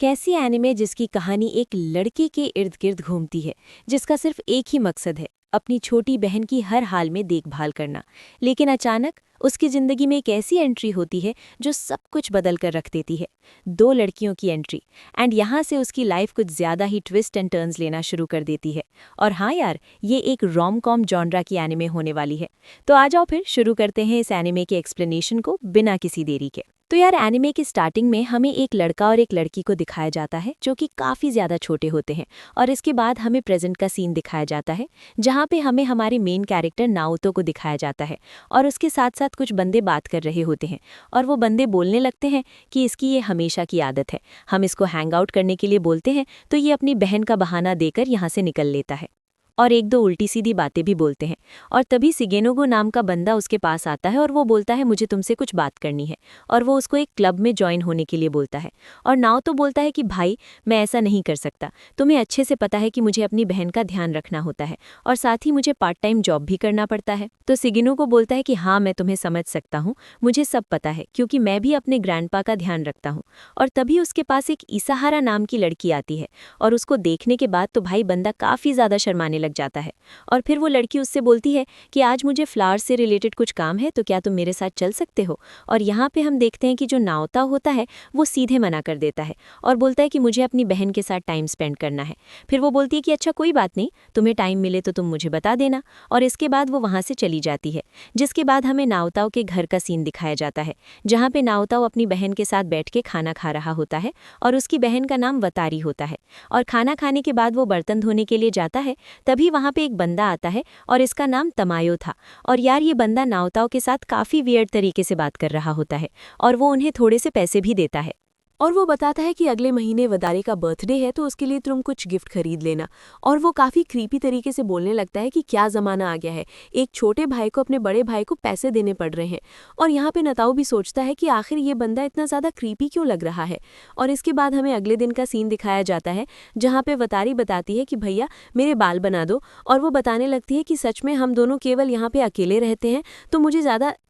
कैसी एनिमे जिसकी कहानी एक लड़के के इर्द गिर्द घूमती है, जिसका सिर्फ एक ही मकसद है, अपनी छोटी बहन की हर हाल में देखभाल करना। लेकिन अचानक उसकी जिंदगी में एक ऐसी एंट्री होती है जो सब कुछ बदल कर रख देती है। दो लड़कियों की एंट्री, एंड यहाँ से उसकी लाइफ कुछ ज्यादा ही ट्विस्ट एंड टर्न्स लेना शुरू कर देती है। और हाँ यार, ये एक रोम कॉम जॉनरा की एनिमे होने वाली है। तो आ जाओ फिर शुरू करते हैं इस एनिमे के एक्सप्लेनेशन को बिना किसी देरी के। तो यार, एनिमे की स्टार्टिंग में हमें एक लड़का और एक लड़की को दिखाया जाता है जो कि काफ़ी ज़्यादा छोटे होते हैं। और इसके बाद हमें प्रेजेंट का सीन दिखाया जाता है, जहाँ पे हमें हमारे मेन कैरेक्टर नाओतो को दिखाया जाता है। और उसके साथ साथ कुछ बंदे बात कर रहे होते हैं, और वो बंदे बोलने लगते हैं कि इसकी ये हमेशा की आदत है, हम इसको हैंग आउट करने के लिए बोलते हैं तो ये अपनी बहन का बहाना देकर यहाँ से निकल लेता है। और एक दो उल्टी सीधी बातें भी बोलते हैं। और तभी सिगेनोगो नाम का बंदा उसके पास आता है और वो बोलता है मुझे तुमसे कुछ बात करनी है। और वो उसको एक क्लब में ज्वाइन होने के लिए बोलता है। और नाओ तो बोलता है कि भाई, मैं ऐसा नहीं कर सकता, तुम्हें अच्छे से पता है कि मुझे अपनी बहन का ध्यान रखना होता है और साथ ही मुझे पार्ट टाइम जॉब भी करना पड़ता है। तो सिगेनोगो बोलता है कि हाँ, मैं तुम्हें समझ सकता हूँ, मुझे सब पता है क्योंकि मैं भी अपने ग्रैंडपा का ध्यान रखता हूँ। और तभी उसके पास एक इसाहारा नाम की लड़की आती है, और उसको देखने के बाद तो भाई बंदा काफ़ी ज़्यादा शर्माने लग जाता है। और फिर वो लड़की उससे बोलती है कि आज मुझे फ्लावर्स से रिलेटेड कुछ काम है, तो क्या तुम मेरे साथ चल सकते हो। और यहाँ पे हम देखते हैं कि जो नाओता होता है वो सीधे मना कर देता है और बोलता है कि मुझे अपनी बहन के साथ टाइम स्पेंड करना है। फिर वो बोलती है कि अच्छा कोई बात नहीं, तुम्हें टाइम मिले तो तुम मुझे बता देना। और इसके बाद वो वहाँ से चली जाती है, जिसके बाद हमें नाओताओ के घर का सीन दिखाया जाता है, जहाँ पे नाओताओ अपनी बहन के साथ बैठ के खाना खा रहा होता है। और उसकी बहन का नाम वतारी होता है। और खाना खाने के बाद वो बर्तन धोने के लिए जाता है, तभी वहाँ पे एक बंदा आता है और इसका नाम तमायो था। और यार, ये बंदा नाओताओ के साथ काफ़ी वियर्ड तरीके से बात कर रहा होता है, और वो उन्हें थोड़े से पैसे भी देता है। और वो बताता है कि अगले महीने वदारे का बर्थडे है तो उसके लिए तुम कुछ गिफ्ट खरीद लेना। और वो काफ़ी क्रीपी तरीके से बोलने लगता है कि क्या ज़माना आ गया है, एक छोटे भाई को अपने बड़े भाई को पैसे देने पड़ रहे हैं। और यहाँ पे नताओ भी सोचता है कि आखिर ये बंदा इतना ज़्यादा क्रीपी क्यों लग रहा है। और इसके बाद हमें अगले दिन का सीन दिखाया जाता है, जहाँ पे वतारी बताती है कि भैया मेरे बाल बना दो। और वो बताने लगती है कि सच में हम दोनों केवल यहाँ पे अकेले रहते हैं, तो मुझे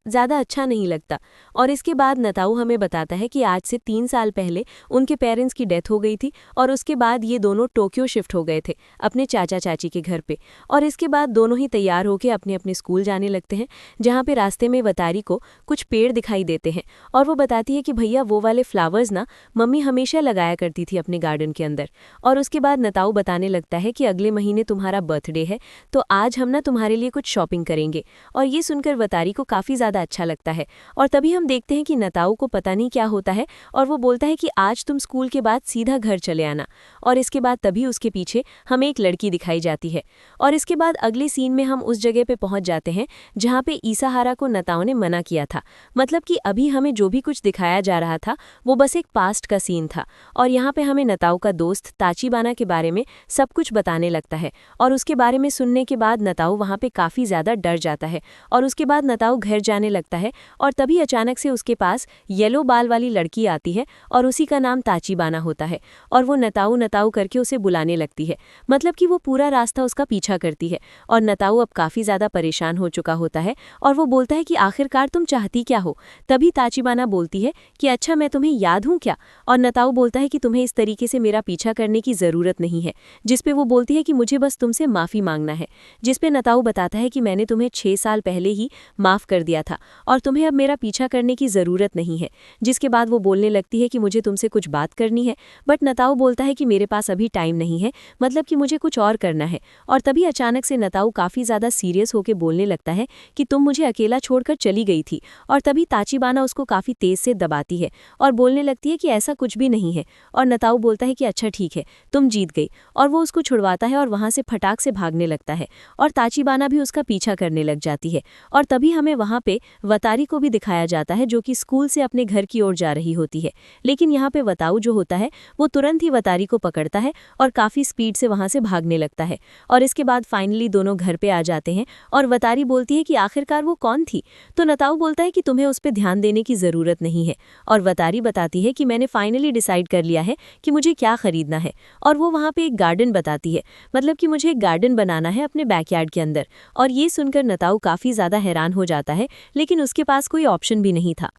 ज़्यादा अच्छा नहीं लगता। और इसके बाद नताऊ हमें बताता है कि आज से 3 साल पहले उनके पेरेंट्स की डेथ हो गई थी, और उसके बाद ये दोनों टोक्यो शिफ्ट हो गए थे अपने चाचा चाची के घर पे। और इसके बाद दोनों ही तैयार होकर अपने अपने स्कूल जाने लगते हैं, जहाँ पे रास्ते में वतारी को कुछ पेड़ दिखाई देते हैं। और वो बताती है कि भैया वो वाले फ्लावर्स ना मम्मी हमेशा लगाया करती थी अपने गार्डन के अंदर। और उसके बाद नताऊ बताने लगता है कि अगले महीने तुम्हारा बर्थडे है, तो आज हम ना तुम्हारे लिए कुछ शॉपिंग करेंगे। और ये सुनकर वतारी को काफ़ी ज़्यादा अच्छा लगता है। और तभी हम देखते हैं कि नताऊ को पता नहीं क्या होता है, और वो बोलता है कि आज तुम स्कूल के बाद सीधा घर चले आना। और इसके बाद तभी उसके पीछे हमें एक लड़की दिखाई जाती है। और इसके बाद अगले सीन में हम उस जगह पे पहुंच जाते हैं जहां पे इसाहारा को नताऊ ने मना किया था। मतलब कि अभी हमें जो भी कुछ दिखाया जा रहा था वो बस एक पास्ट का सीन था। और यहाँ पे हमें नताऊ का दोस्त ताचिबाना के बारे में सब कुछ बताने लगता है। और उसके बारे में सुनने के बाद नताऊ वहाँ पे काफ़ी ज़्यादा डर जाता है। और उसके बाद नताऊ घर जाने लगता है, और तभी अचानक से उसके पास येलो बाल वाली लड़की आती है, और उसी का नाम ताचिबाना होता है। और वो नताऊ नताऊ करके उसे बुलाने लगती है, मतलब कि वो पूरा रास्ता उसका पीछा करती है। और नताऊ अब काफ़ी ज़्यादा परेशान हो चुका होता है, और वो बोलता है कि आखिरकार तुम चाहती क्या हो। तभी ताचिबाना बोलती है कि अच्छा, मैं तुम्हें याद हूँ क्या। और नताऊ बोलता है कि तुम्हें इस तरीके से मेरा पीछा करने की ज़रूरत नहीं है। जिसपे वो बोलती है कि मुझे बस तुमसे माफ़ी मांगना है। जिसपे नताऊ बताता है कि मैंने तुम्हें 6 साल पहले ही माफ़ कर दिया था, और तुम्हें अब मेरा पीछा करने की ज़रूरत नहीं है। जिसके बाद वो बोलने लगती है कि मुझे तुमसे कुछ बात करनी है, बट नताऊ बोलता है कि मेरे पास अभी टाइम नहीं है, मतलब कि मुझे कुछ और करना है। और तभी अचानक से नताऊ काफ़ी ज़्यादा सीरियस होकर बोलने लगता है कि तुम मुझे अकेला छोड़कर चली गई थी। और तभी ताचिबाना उसको काफ़ी तेज़ से दबाती है और बोलने लगती है कि ऐसा कुछ भी नहीं है। और नताऊ बोलता है कि अच्छा ठीक है, तुम जीत गई। और वो उसको छुड़वाता है और वहाँ से फटाक से भागने लगता है, और ताचिबाना भी उसका पीछा करने लग जाती है। और तभी हमें वहाँ पे वतारी को भी दिखाया जाता है, जो कि स्कूल से अपने घर की ओर जा रही होती है। लेकिन यहाँ पे वताऊ जो होता है वो तुरंत ही वतारी को पकड़ता है और काफ़ी स्पीड से वहाँ से भागने लगता है। और इसके बाद फाइनली दोनों घर पे आ जाते हैं, और वतारी बोलती है कि आखिरकार वो कौन थी। तो नताऊ बोलता है कि तुम्हें उस पर ध्यान देने की ज़रूरत नहीं है। और वतारी बताती है कि मैंने फाइनली डिसाइड कर लिया है कि मुझे क्या खरीदना है। और वो वहाँ पे एक गार्डन बताती है, मतलब कि मुझे एक गार्डन बनाना है अपने बैकयार्ड के अंदर। और ये सुनकर नताऊ काफ़ी ज़्यादा हैरान हो जाता है, लेकिन उसके पास कोई ऑप्शन भी नहीं था।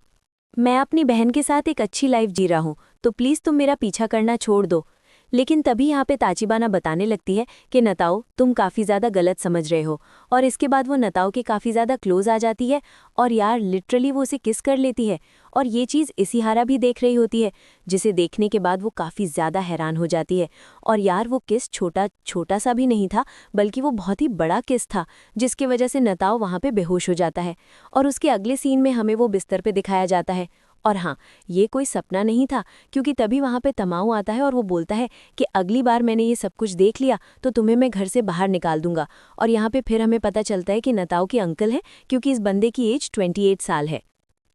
मैं अपनी बहन के साथ एक अच्छी लाइफ जी रहा हूँ, तो प्लीज़ तुम मेरा पीछा करना छोड़ दो। लेकिन तभी यहाँ पे ताचिबाना बताने लगती है कि नताओ तुम काफ़ी ज़्यादा गलत समझ रहे हो। और इसके बाद वो नताओ के काफ़ी ज़्यादा क्लोज आ जाती है और यार लिटरली वो उसे किस कर लेती है। और ये चीज़ इसिहारा भी देख रही होती है, जिसे देखने के बाद वो काफ़ी ज़्यादा हैरान हो जाती है। और यार वो किस छोटा छोटा सा भी नहीं था, बल्कि वो बहुत ही बड़ा किस था, जिसकी वजह से नताओ वहाँ पे बेहोश हो जाता है। और उसके अगले सीन में हमें वो बिस्तर पे दिखाया जाता है। और हाँ, ये कोई सपना नहीं था, क्योंकि तभी वहाँ पे तमाऊ आता है और वो बोलता है कि अगली बार मैंने ये सब कुछ देख लिया तो तुम्हें मैं घर से बाहर निकाल दूंगा। और यहाँ पे फिर हमें पता चलता है कि नताओ के अंकल हैं, क्योंकि इस बंदे की एज 28 साल है।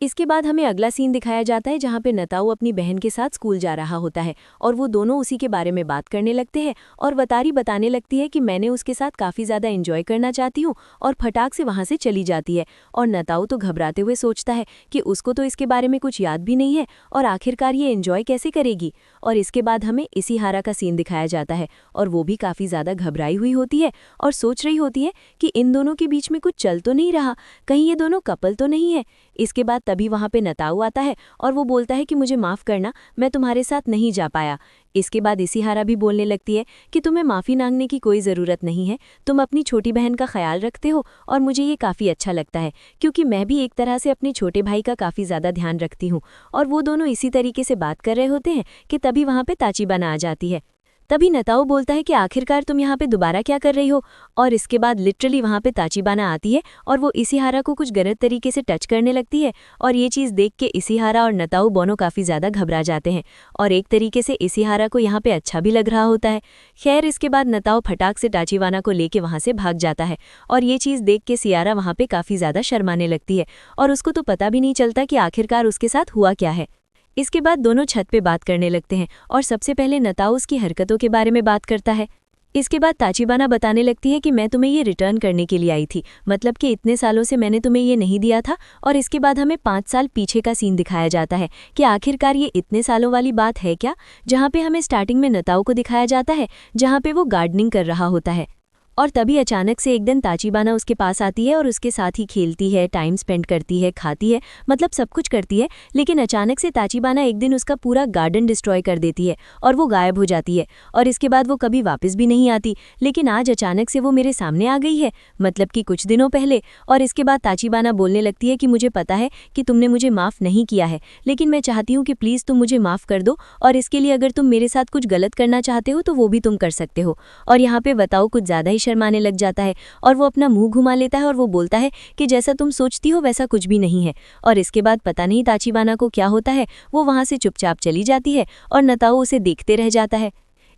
इसके बाद हमें अगला सीन दिखाया जाता है जहाँ पे नताऊ अपनी बहन के साथ स्कूल जा रहा होता है और वो दोनों उसी के बारे में बात करने लगते हैं। और वतारी बताने लगती है कि मैंने उसके साथ काफ़ी ज़्यादा एंजॉय करना चाहती हूँ, और फटाक से वहाँ से चली जाती है। और नताऊ तो घबराते हुए सोचता है कि उसको तो इसके बारे में कुछ याद भी नहीं है और आखिरकार ये एंजॉय कैसे करेगी। और इसके बाद हमें इसिहारा का सीन दिखाया जाता है और वो भी काफ़ी ज़्यादा घबराई हुई होती है और सोच रही होती है कि इन दोनों के बीच में कुछ चल तो नहीं रहा, कहीं ये दोनों कपल तो नहीं है। इसके बाद तभी वहाँ पे नताऊ आता है और वो बोलता है कि मुझे माफ़ करना, मैं तुम्हारे साथ नहीं जा पाया। इसके बाद इसिहारा भी बोलने लगती है कि तुम्हें माफ़ी मांगने की कोई ज़रूरत नहीं है, तुम अपनी छोटी बहन का ख्याल रखते हो और मुझे ये काफ़ी अच्छा लगता है, क्योंकि मैं भी एक तरह से अपने छोटे भाई का काफ़ी ज़्यादा ध्यान रखती हूँ। और वो दोनों इसी तरीके से बात कर रहे होते हैं कि तभी वहाँ पे ताचिबाना आ जाती है। तभी नताऊ बोलता है कि आखिरकार तुम यहाँ पे दोबारा क्या कर रही हो। और इसके बाद लिटरली वहाँ पे ताचिबाना आती है और वो इसिहारा को कुछ गलत तरीके से टच करने लगती है। और ये चीज़ देख के इसिहारा और नताऊ दोनों काफ़ी ज़्यादा घबरा जाते हैं और एक तरीके से इसिहारा को यहाँ पे अच्छा भी लग रहा होता है। खैर इसके बाद नताऊ फटाक से ताचिबाना को लेके वहाँ से भाग जाता है और ये चीज़ देख के सियारा वहाँ पे काफ़ी ज़्यादा शर्माने लगती है और उसको तो पता भी नहीं चलता कि आखिरकार उसके साथ हुआ क्या है। इसके बाद दोनों छत पे बात करने लगते हैं और सबसे पहले नताऊ उसकी हरकतों के बारे में बात करता है। इसके बाद ताचिबाना बताने लगती है कि मैं तुम्हें ये रिटर्न करने के लिए आई थी, मतलब कि इतने सालों से मैंने तुम्हें ये नहीं दिया था। और इसके बाद हमें 5 साल पीछे का सीन दिखाया जाता है कि आखिरकार ये इतने सालों वाली बात है क्या, जहाँ पे हमें स्टार्टिंग में नताऊ को दिखाया जाता है जहाँ पे वो गार्डनिंग कर रहा होता है। और तभी अचानक से एक दिन ताचिबाना उसके पास आती है और उसके साथ ही खेलती है, टाइम स्पेंड करती है, खाती है, मतलब सब कुछ करती है। लेकिन अचानक से ताचिबाना एक दिन उसका पूरा गार्डन डिस्ट्रॉय कर देती है और वो गायब हो जाती है और इसके बाद वो कभी वापस भी नहीं आती। लेकिन आज अचानक से वो मेरे सामने आ गई है, मतलब कि कुछ दिनों पहले। और इसके बाद ताचिबाना बोलने लगती है कि मुझे पता है कि तुमने मुझे माफ़ नहीं किया है, लेकिन मैं चाहती हूँ कि प्लीज़ तुम मुझे माफ़ कर दो, और इसके लिए अगर तुम मेरे साथ कुछ गलत करना चाहते हो तो वो भी तुम कर सकते हो। और यहाँ पे बताओ कुछ ज़्यादा ही शर्माने लग जाता है और वो अपना मुंह घुमा लेता है और वो बोलता है कि जैसा तुम सोचती हो वैसा कुछ भी नहीं है। और इसके बाद पता नहीं ताचिबाना को क्या होता है, वो वहां से चुपचाप चली जाती है और नताऊ उसे देखते रह जाता है।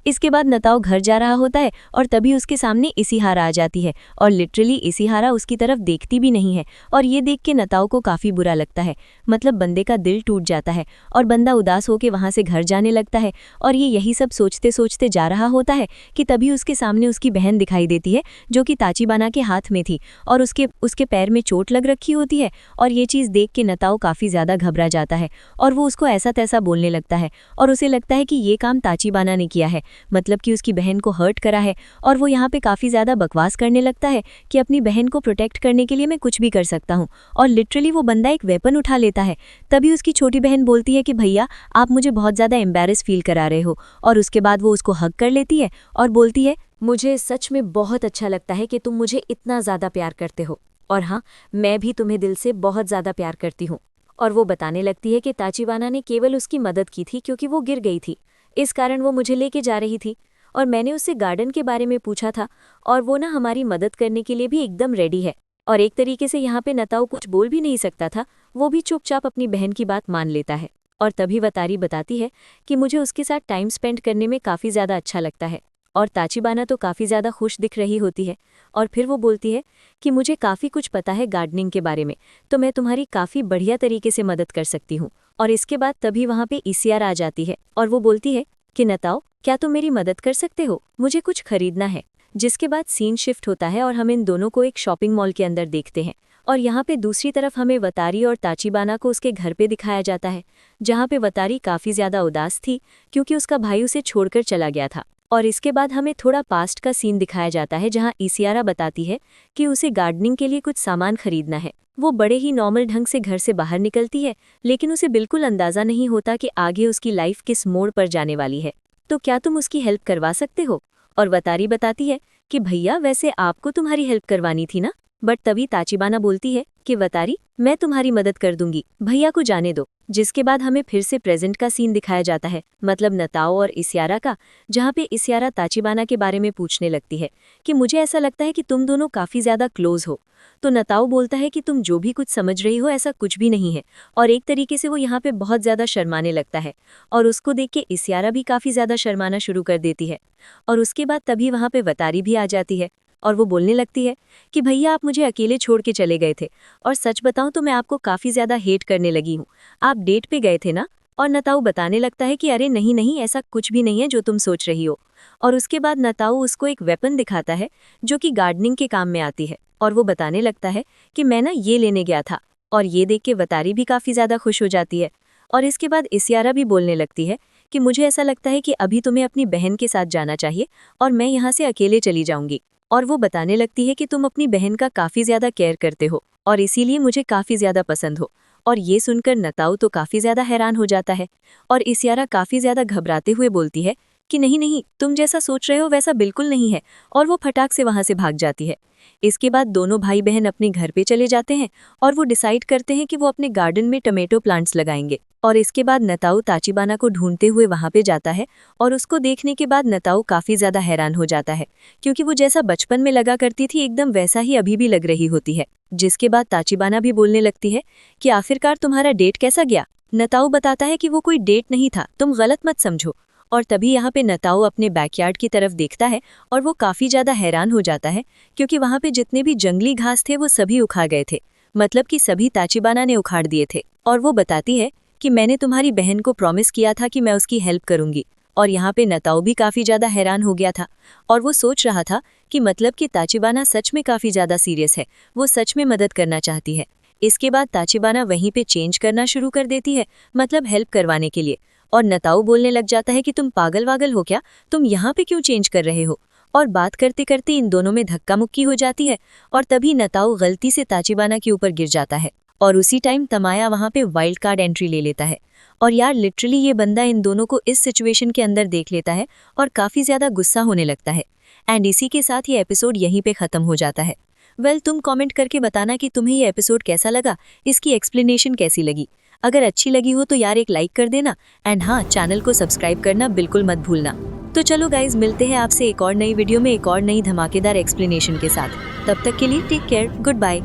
इसके बाद नताऊ घर जा रहा होता है और तभी उसके सामने इसिहारा आ जाती है और लिटरली इसिहारा उसकी तरफ देखती भी नहीं है। और ये देख के नताऊ को काफ़ी बुरा लगता है, मतलब बंदे का दिल टूट जाता है और बंदा उदास होकर वहाँ से घर जाने लगता है। और ये यही सब सोचते सोचते जा रहा होता है कि तभी उसके सामने उसकी बहन दिखाई देती है, जो कि ताचिबाना के हाथ में थी और उसके पैर में चोट लग रखी होती है। और ये चीज़ देख के नताऊ काफ़ी ज़्यादा घबरा जाता है और वो उसको ऐसा तैसा बोलने लगता है और उसे लगता है कि ये काम ताचिबाना ने किया है, मतलब कि उसकी बहन को हर्ट करा है। और वो यहाँ पे काफ़ी ज़्यादा बकवास करने लगता है कि अपनी बहन को प्रोटेक्ट करने के लिए मैं कुछ भी कर सकता हूँ। और लिटरली वो बंदा एक वेपन उठा लेता है। तभी उसकी छोटी बहन बोलती है कि भैया आप मुझे बहुत ज़्यादा एम्बैरेस फील करा रहे हो। और उसके बाद वो उसको हग कर लेती है और बोलती है मुझे सच में बहुत अच्छा लगता है कि तुम मुझे इतना ज़्यादा प्यार करते हो, और हाँ, मैं भी तुम्हें दिल से बहुत ज़्यादा प्यार करती हूँ। और वो बताने लगती है कि ताचिबाना ने केवल उसकी मदद की थी क्योंकि वो गिर गई थी, इस कारण वो मुझे लेके जा रही थी और मैंने उससे गार्डन के बारे में पूछा था और वो ना हमारी मदद करने के लिए भी एकदम रेडी है। और एक तरीके से यहाँ पे नताऊ कुछ बोल भी नहीं सकता था, वो भी चुपचाप अपनी बहन की बात मान लेता है। और तभी वतारी बताती है कि मुझे उसके साथ टाइम स्पेंड करने में काफ़ी ज़्यादा अच्छा लगता है। और ताचिबाना तो काफ़ी ज़्यादा खुश दिख रही होती है और फिर वो बोलती है कि मुझे काफ़ी कुछ पता है गार्डनिंग के बारे में, तो मैं तुम्हारी काफ़ी बढ़िया तरीके से मदद कर सकती हूँ। और इसके बाद तभी वहाँ पे इसियारा आ जाती है और वो बोलती है कि नताओ, क्या तुम मेरी मदद कर सकते हो, मुझे कुछ खरीदना है। जिसके बाद सीन शिफ्ट होता है और हम इन दोनों को एक शॉपिंग मॉल के अंदर देखते हैं। और यहाँ पे दूसरी तरफ हमें वतारी और ताचिबाना को उसके घर पे दिखाया जाता है, जहाँ पे वतारी काफ़ी ज़्यादा उदास थी क्योंकि उसका भाई उसे छोड़कर चला गया था। और इसके बाद हमें थोड़ा पास्ट का सीन दिखाया जाता है, जहाँ इसियारा बताती है कि उसे गार्डनिंग के लिए कुछ सामान खरीदना है वो बड़े ही नॉर्मल ढंग से घर से बाहर निकलती है, लेकिन उसे बिल्कुल अंदाजा नहीं होता कि आगे उसकी लाइफ किस मोड़ पर जाने वाली है। तो क्या तुम उसकी हेल्प करवा सकते हो? और वतारी बताती है कि भैया वैसे आपको तुम्हारी हेल्प करवानी थी ना। बट तभी ताचिबाना बोलती है कि वतारी, मैं तुम्हारी मदद कर दूंगी, भैया को जाने दो। जिसके बाद हमें फिर से प्रेजेंट का सीन दिखाया जाता है, मतलब नताओ और इसियारा का, जहाँ पे इसियारा ताचिबाना के बारे में पूछने लगती है कि मुझे ऐसा लगता है कि तुम दोनों काफी ज्यादा क्लोज हो। तो नताओ बोलता है कि तुम जो भी कुछ समझ रही हो ऐसा कुछ भी नहीं है, और एक तरीके से वो यहाँ पे बहुत ज्यादा शर्माने लगता है। और उसको देख के इसियारा भी काफी ज्यादा शर्माना शुरू कर देती है। और उसके बाद तभी वहाँ पे वतारी भी आ जाती है, और वो बोलने लगती है कि भैया आप मुझे अकेले छोड़ के चले गए थे, और सच बताऊं तो मैं आपको काफी ज्यादा हेट करने लगी हूँ। आप डेट पे गए थे ना? और नताऊ बताने लगता है कि अरे नहीं नहीं, ऐसा कुछ भी नहीं है जो तुम सोच रही हो। और उसके बाद नताऊ उसको एक वेपन दिखाता है जो कि गार्डनिंग के काम में आती है, और वो बताने लगता है कि मैं ना ये लेने गया था। और ये देख के वतारी भी काफी ज्यादा खुश हो जाती है। और इसके बाद इसियारा भी बोलने लगती है कि मुझे ऐसा लगता है कि अभी तुम्हें अपनी बहन के साथ जाना चाहिए, और मैं यहाँ से अकेले चली जाऊंगी। और वो बताने लगती है कि तुम अपनी बहन का काफी ज्यादा केयर करते हो, और इसीलिए मुझे काफी ज्यादा पसंद हो। और ये सुनकर नताऊ तो काफी ज्यादा हैरान हो जाता है, और इसियारा काफी ज्यादा घबराते हुए बोलती है कि नहीं नहीं, तुम जैसा सोच रहे हो वैसा बिल्कुल नहीं है, और वो फटाक से वहां से भाग जाती है। इसके बाद दोनों भाई बहन अपने घर पे चले जाते हैं, और वो डिसाइड करते हैं कि वो अपने गार्डन में टमेटो प्लांट्स लगाएंगे। और इसके बाद नताऊ ताचिबाना को ढूंढते हुए वहां पे जाता है, और उसको देखने के बाद नताऊ काफी ज्यादा हैरान हो जाता है, क्योंकि वो जैसा बचपन में लगा करती थी एकदम वैसा ही अभी भी लग रही होती है। जिसके बाद ताचिबाना भी बोलने लगती है कि आखिरकार तुम्हारा डेट कैसा गया? नताऊ बताता है कि वो कोई डेट नहीं था, तुम गलत मत समझो। और तभी यहाँ पे नताऊ अपने बैकयार्ड की तरफ देखता है, और वो काफी ज्यादा हैरान हो जाता है, क्योंकि वहाँ पे जितने भी जंगली घास थे वो सभी उखाड़ गए थे, मतलब कि सभी ताचिबाना ने उखाड़ दिए थे। और वो बताती है कि मैंने तुम्हारी बहन को प्रॉमिस किया था कि मैं उसकी हेल्प करूंगी। और यहाँ पे नताऊ भी काफी ज्यादा हैरान हो गया था, और वो सोच रहा था कि मतलब कि ताचिबाना सच में काफी ज्यादा सीरियस है, वो सच में मदद करना चाहती है। इसके बाद ताचिबाना वहीं पे चेंज करना शुरू कर देती है, मतलब हेल्प करवाने के लिए। और नताऊ बोलने लग जाता है कि तुम पागल वागल हो क्या, तुम यहाँ पे क्यों चेंज कर रहे हो? और बात करते करते इन दोनों में धक्का मुक्की हो जाती है, और तभी नताऊ गलती से ताचिबाना के ऊपर गिर जाता है। और उसी टाइम तमाया वहाँ पे वाइल्ड कार्ड एंट्री ले लेता है। और यार लिटरली ये बंदा इन दोनों को इस सिचुएशन के अंदर देख लेता है, और काफी ज्यादा गुस्सा होने लगता है। एंड इसी के साथ ये एपिसोड यहीं पे खत्म हो जाता है। वेल, तुम कमेंट करके बताना कि तुम्हें ये एपिसोड कैसा लगा, इसकी एक्सप्लेनेशन कैसी लगी। अगर अच्छी लगी हो तो यार एक लाइक कर देना, एंड हाँ, चैनल को सब्सक्राइब करना बिल्कुल मत भूलना। तो चलो गाइज, मिलते हैं आपसे एक और नई वीडियो में एक और नई धमाकेदार एक्सप्लेनेशन के साथ। तब तक के लिए टेक केयर, गुड बाय।